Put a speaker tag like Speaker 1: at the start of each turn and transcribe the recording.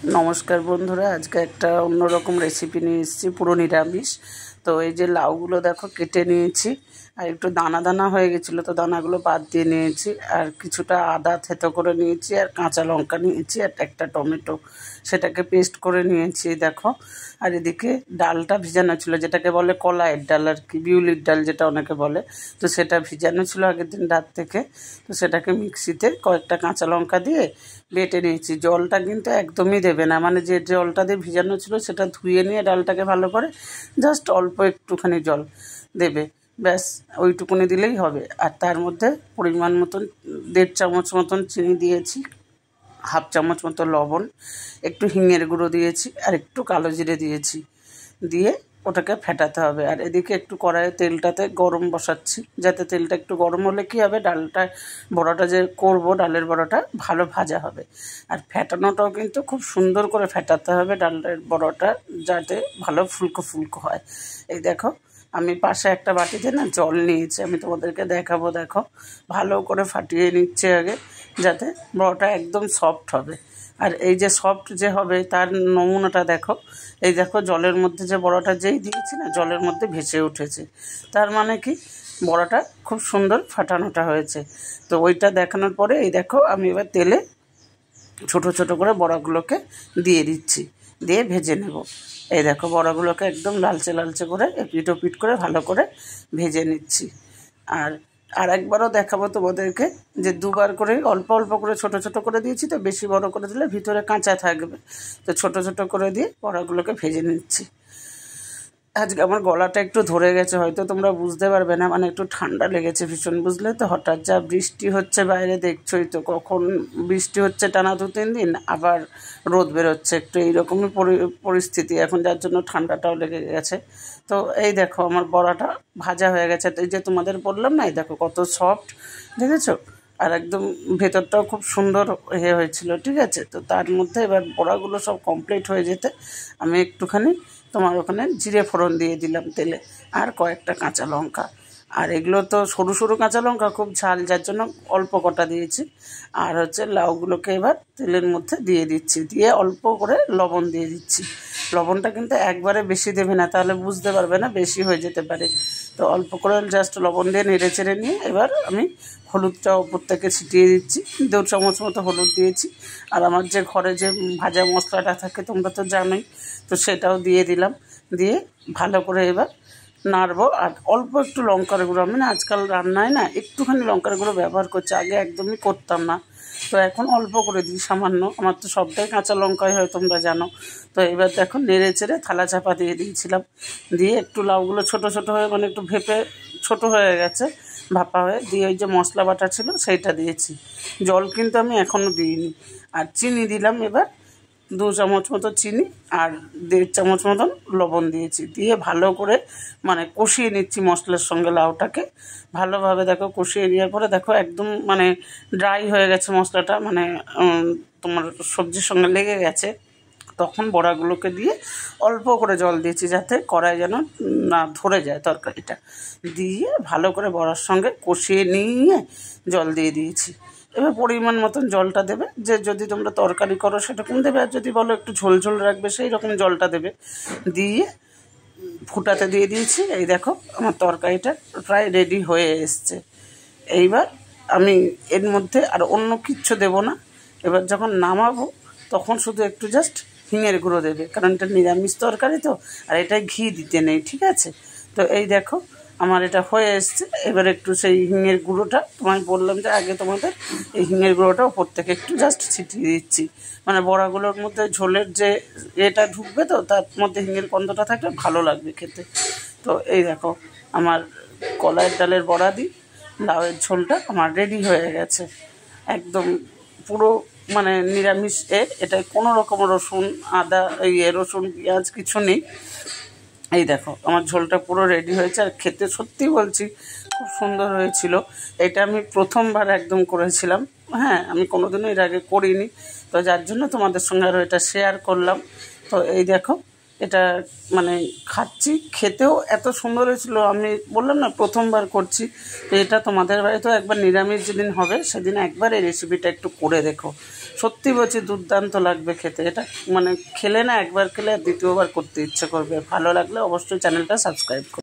Speaker 1: নমস্কার বন্ধুরা, আজকে একটা অন্যরকম রেসিপি নিয়ে এসেছি, পুরো নিরামিষ। তো এই যে লাউগুলো দেখো কেটে নিয়েছি, আর একটু দানা দানা হয়ে গেছিলো, তো দানাগুলো বাদ দিয়ে নিয়েছি। আর কিছুটা আদা থেতো করে নিয়েছি, আর কাঁচা লঙ্কা নিয়েছি, আর একটা টমেটো, সেটাকে পেস্ট করে নিয়েছি দেখো। আর এদিকে ডালটা ভিজানো ছিল, যেটাকে বলে কলাইয়ের ডাল আর কি, বিউলির ডাল যেটা অনেকে বলে। তো সেটা ভিজানো ছিল আগের দিন রাত থেকে। তো সেটাকে মিক্সিতে কয়েকটা কাঁচা লঙ্কা দিয়ে বেটে নিয়েছি। জলটা কিন্তু একদমই দেবে না, মানে যে জলটা দিয়ে ভিজানো ছিল সেটা ধুয়ে নিয়ে ডালটাকে ভালো করে জাস্ট অল্প একটুখানি জল দেবে, ব্যাস ওইটুকুনি দিলেই হবে। আর তার মধ্যে পরিমাণ মতন 1.5 চামচ মতন চিনি দিয়েছি, 1/2 চামচ মতো লবণ, একটু হিঙের গুঁড়ো দিয়েছি, আর একটু কালো জিরে দিয়েছি। দিয়ে ওটাকে ফেটাতে হবে। আর এদিকে একটু কড়াইয়ে তেলটাতে গরম বসাচ্ছি, যাতে তেলটা একটু গরম হলে কী হবে, ডালটা বড়াটা যে করব, ডালের বড়াটা ভালো ভাজা হবে। আর ফেটানোটাও কিন্তু খুব সুন্দর করে ফেটাতে হবে ডালের বড়াটা, যাতে ভালো ফুলকো ফুলকো হয়। এই দেখো, আমি পাশে একটা বাটিতে না জল নিয়েছি, আমি তোমাদেরকে দেখাবো। দেখো, ভালো করে ফাটিয়ে নিচ্ছে আগে, যাতে বড়াটা একদম সফট হবে। আর এই যে সফট যে হবে তার নমুনাটা দেখো, এই দেখো জলের মধ্যে যে বড়াটা যেই দিয়েছি না, জলের মধ্যে ভেসে উঠেছে। তার মানে কি, বড়াটা খুব সুন্দর ফাটানোটা হয়েছে। তো ওইটা দেখানোর পরে এই দেখো, আমি এবার তেলে ছোট ছোট করে বড়াগুলোকে দিয়ে দিচ্ছি, দিয়ে ভেজে নেব। এই দেখো, বড়াগুলোকে একদম লালচে লালচে করে এপিট ওপিট করে ভালো করে ভেজে নিচ্ছি। আর আরেকবারও দেখাবো তোমাদেরকে, যে দুবার করে অল্প অল্প করে ছোট ছোট করে দিয়েছি, তো বেশি বড় করে দিলে ভিতরে কাঁচা থাকবে। তো ছোট ছোট করে দিয়ে বড়াগুলোকে ভেজে নিচ্ছি। আজকে আমার গলাটা একটু ধরে গেছে, হয়তো তোমরা বুঝতে পারবে না, মানে একটু ঠান্ডা লেগেছে ভীষণ, বুঝলে তো। হঠাৎ যা বৃষ্টি হচ্ছে বাইরে, দেখছোই তো, কখন বৃষ্টি হচ্ছে টানা 2-3 দিন, আবার রোদ বেরোচ্ছে, একটু এইরকমই পরিস্থিতি এখন, যার জন্য ঠান্ডাটাও লেগে গেছে। তো এই দেখো, আমার বড়াটা ভাজা হয়ে গেছে। তো এই যে তোমাদের বললাম না, এই দেখো কত সফট, দেখেছো? আর একদম ভেতরটাও খুব সুন্দর হয়েছিল, ঠিক আছে। তো তার মধ্যে এবার বড়াগুলো সব কমপ্লিট হয়ে যেতে আমি একটুখানি তোমার ওখানে জিরে ফোড়ন দিয়ে দিলাম তেলে, আর কয়েকটা কাঁচা লঙ্কা। আর এগুলো তো সরু সরু কাঁচা লঙ্কা, খুব ঝাল, যার জন্য অল্প কটা দিয়েছি। আর হচ্ছে লাউগুলোকে এবার তেলের মধ্যে দিয়ে দিচ্ছি, দিয়ে অল্প করে লবণ দিয়ে দিচ্ছি। লবণটা কিন্তু একবারে বেশি দেবে না, তাহলে বুঝতে পারবে না, বেশি হয়ে যেতে পারে। তো অল্প করে জাস্ট লবণ দিয়ে নেড়ে চেড়ে নিয়ে এবার আমি হলুদটা ওপর থেকে ছিটিয়ে দিচ্ছি, 2 চামচ মতো হলুদ দিয়েছি। আর আমার যে ঘরে যে ভাজা মশলাটা থাকে তোমরা তো জানোই, তো সেটাও দিয়ে দিলাম। দিয়ে ভালো করে এবার নাড়বো। আর অল্প একটু লঙ্কার গুঁড়ো, আমি না আজকাল রান্নায় না একটুখানি লঙ্কার গুঁড়ো ব্যবহার করছি, আগে একদমই করতাম না। তো এখন অল্প করে দিই, সামান্য, আমার তো সবটাই কাঁচা লঙ্কাই হয় তোমরা জানো। তো এবার দেখো, নেড়ে চেড়ে থালা চাপা দিয়ে দিয়েছিলাম, দিয়ে একটু লাউগুলো ছোট ছোট হয়ে, মানে একটু ভেপে ছোট হয়ে গেছে, ভাপা হয়ে, দিয়ে ওই যে মশলা বাটা ছিল সেইটা দিয়েছি। জল কিন্তু আমি এখনও দিইনি। আর চিনি দিলাম এবার, 2 চামচ মতো চিনি, আর 1.5 চামচ মতন লবণ দিয়েছি। দিয়ে ভালো করে মানে কষিয়ে নিচ্ছি মশলার সঙ্গে লাউটাকে ভালোভাবে। দেখো কষিয়ে নেওয়ার পরে দেখো একদম মানে ড্রাই হয়ে গেছে মশলাটা, মানে তোমার সবজির সঙ্গে লেগে গেছে। তখন বড়াগুলোকে দিয়ে অল্প করে জল দিয়েছি, যাতে কড়াই যেন না ধরে যায় তরকারিটা। দিয়ে ভালো করে বড়ার সঙ্গে কষিয়ে নিয়ে জল দিয়ে দিয়েছি। এবার পরিমাণ মতন জলটা দেবে, যে যদি তোমরা তরকারি করো সেরকম দেবে, আর যদি বলো একটু ঝোল ঝোল রাখবে সেই রকম জলটা দেবে। দিয়ে ফুটাতে দিয়ে দিয়েছি। এই দেখো, আমার তরকারিটা প্রায় রেডি হয়ে এসছে। এইবার আমি এর মধ্যে আর অন্য কিচ্ছু দেবো না। এবার যখন নামাবো তখন শুধু একটু জাস্ট হিঙের গুঁড়ো দেবে, কারণ এটা নিরামিষ তরকারি তো, আর এটায় ঘি দিতে নেই, ঠিক আছে। তো এই দেখো, আমার এটা হয়ে এসছে। এবার একটু সেই হিঙের গুঁড়োটা, তোমায় বললাম যে আগে তোমাদের, এই হিঙের গুঁড়োটা ওপর থেকে একটু জাস্ট ছিটিয়ে দিচ্ছি, মানে বড়াগুলোর মধ্যে ঝোলের যে এটা ঢুকবে, তো তার মধ্যে হিঙের গন্ধটা থাকলে ভালো লাগবে খেতে। তো এই দেখো, আমার কলাইয়ের ডালের বড়া দিই লাউয়ের ঝোলটা আমার রেডি হয়ে গেছে একদম, পুরো মানে নিরামিষ। এটায় কোনো রকম রসুন, আদা, রসুন, পেঁয়াজ কিছু নেই। এই দেখো, আমার ঝোলটা পুরো রেডি হয়েছে, আর খেতে সত্যি বলছি খুব সুন্দর হয়েছিল। এটা আমি প্রথমবার একদম করেছিলাম, হ্যাঁ, আমি কোনোদিনও এর আগে করিনি, তো যার জন্য তোমাদের সঙ্গে আরও এটা শেয়ার করলাম। তো এই দেখো, এটা মানে খাচ্ছি, খেতেও এত সুন্দর হয়েছিল, আমি বললাম না প্রথমবার করছি। তো এটা তোমাদের বাড়িতেও একবার নিরামিষ যেদিন হবে সেদিন একবার এই রেসিপিটা একটু করে দেখো, সত্যি বলছি দুর্দান্ত লাগবে খেতে। এটা মানে খেলে না, একবার খেলে আর দ্বিতীয়বার করতে ইচ্ছে করবে। ভালো লাগলে অবশ্যই চ্যানেলটা সাবস্ক্রাইব করুন।